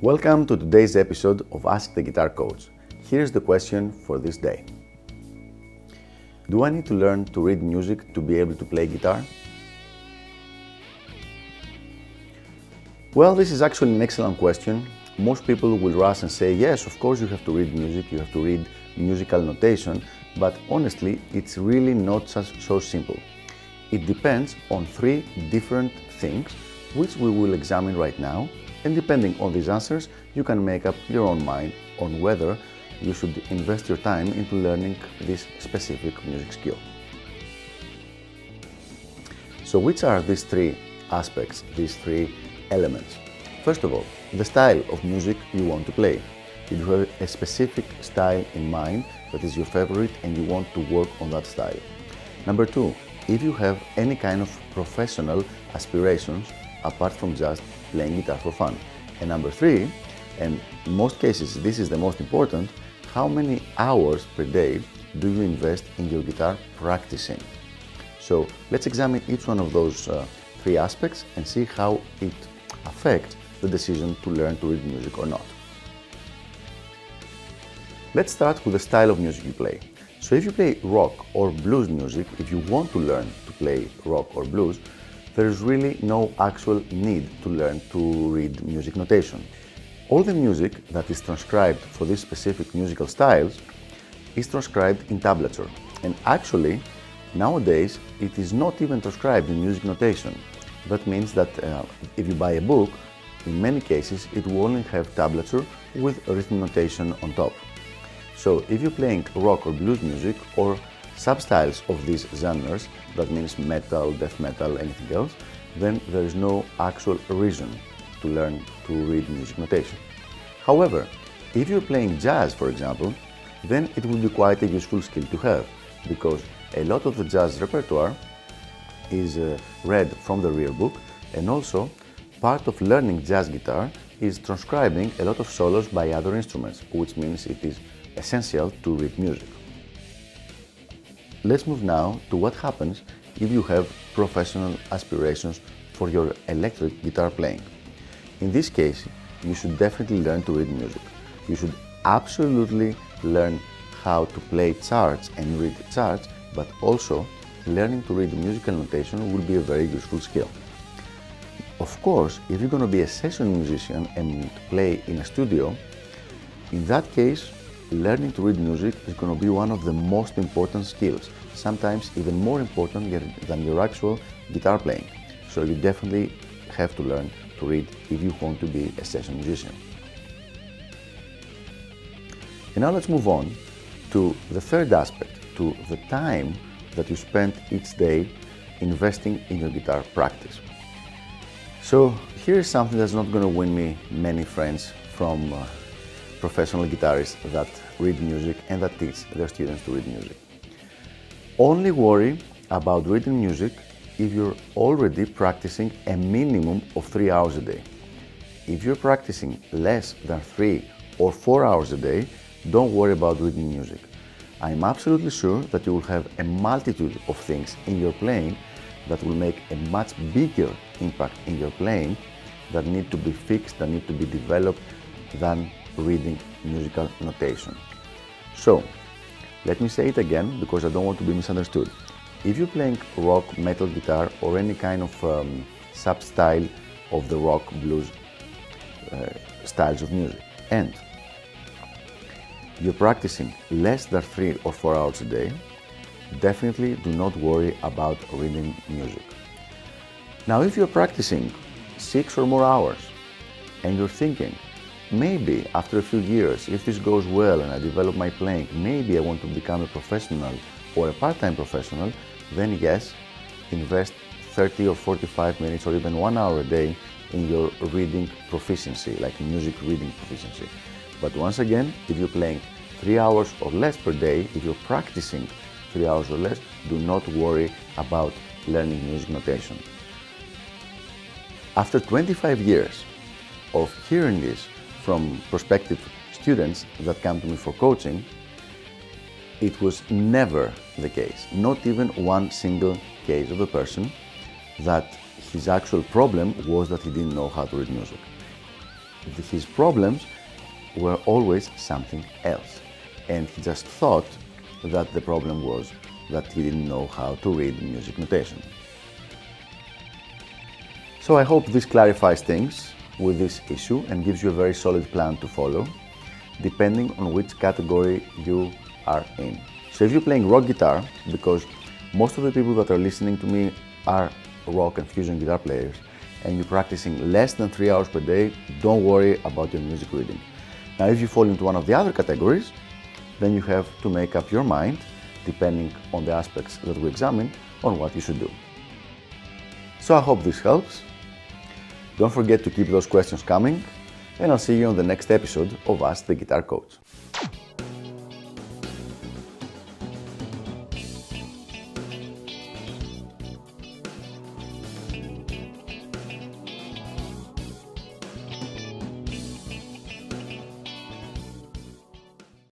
Welcome to today's episode of Ask the Guitar Coach. Here's the question for this day. Do I need to learn to read music to be able to play guitar? Well, this is actually an excellent question. Most people will rush and say, yes, of course you have to read music, you have to read musical notation, but honestly, it's really not so simple. It depends on three different things, which we will examine right now, and depending on these answers, you can make up your own mind on whether you should invest your time into learning this specific music skill. So which are these three aspects, these three elements? First of all, the style of music you want to play. If you have a specific style in mind that is your favorite and you want to work on that style. Number two, if you have any kind of professional aspirations apart from just playing guitar for fun. And number three, and in most cases this is the most important, how many hours per day do you invest in your guitar practicing? So let's examine each one of those three aspects and see how it affects the decision to learn to read music or not. Let's start with the style of music you play. So if you play rock or blues music, if you want to learn to play rock or blues, there is really no actual need to learn to read music notation. All the music that is transcribed for these specific musical styles is transcribed in tablature. And actually, nowadays, it is not even transcribed in music notation. That means that if you buy a book, in many cases, it will only have tablature with rhythm notation on top. So if you're playing rock or blues music or substyles of these genres, that means metal, death metal, anything else, then there is no actual reason to learn to read music notation. However, if you're playing jazz, for example, then it will be quite a useful skill to have, because a lot of the jazz repertoire is read from the real book, and also part of learning jazz guitar is transcribing a lot of solos by other instruments, which means it is essential to read music. Let's move now to what happens if you have professional aspirations for your electric guitar playing. In this case, you should definitely learn to read music. You should absolutely learn how to play charts and read charts, but also learning to read musical notation will be a very useful skill. Of course, if you're going to be a session musician and play in a studio, in that case, learning to read music is going to be one of the most important skills, sometimes even more important than your actual guitar playing. So you definitely have to learn to read if you want to be a session musician. And now let's move on to the third aspect, to the time that you spend each day investing in your guitar practice. So here is something that's not going to win me many friends from professional guitarists that read music and that teach their students to read music. Only worry about reading music if you're already practicing a minimum of 3 hours a day. If you're practicing less than 3 or 4 hours a day, don't worry about reading music. I'm absolutely sure that you will have a multitude of things in your playing that will make a much bigger impact in your playing that need to be fixed, that need to be developed than reading musical notation. So, let me say it again because I don't want to be misunderstood. If you're playing rock, metal guitar or any kind of sub-style of the rock, blues styles of music, and you're practicing less than 3 or 4 hours a day, definitely do not worry about reading music. Now, if you're practicing 6 or more hours and you're thinking, maybe after a few years, if this goes well and I develop my playing, maybe I want to become a professional or a part-time professional, then yes, invest 30 or 45 minutes or even 1 hour a day in your reading proficiency, like music reading proficiency. But once again, if you're playing 3 hours or less per day, if you're practicing 3 hours or less, do not worry about learning music notation. After 25 years of hearing this from prospective students that come to me for coaching, it was never the case, not even one single case of a person that his actual problem was that he didn't know how to read music. his problems were always something else, and he just thought that the problem was that he didn't know how to read music notation. So I hope this clarifies things with this issue and gives you a very solid plan to follow, depending on which category you are in. So if you're playing rock guitar, because most of the people that are listening to me are rock and fusion guitar players, and you're practicing less than 3 hours per day, don't worry about your music reading. Now, if you fall into one of the other categories, then you have to make up your mind, depending on the aspects that we examine, on what you should do. So I hope this helps. Don't forget to keep those questions coming, and I'll see you on the next episode of Ask the Guitar Coach.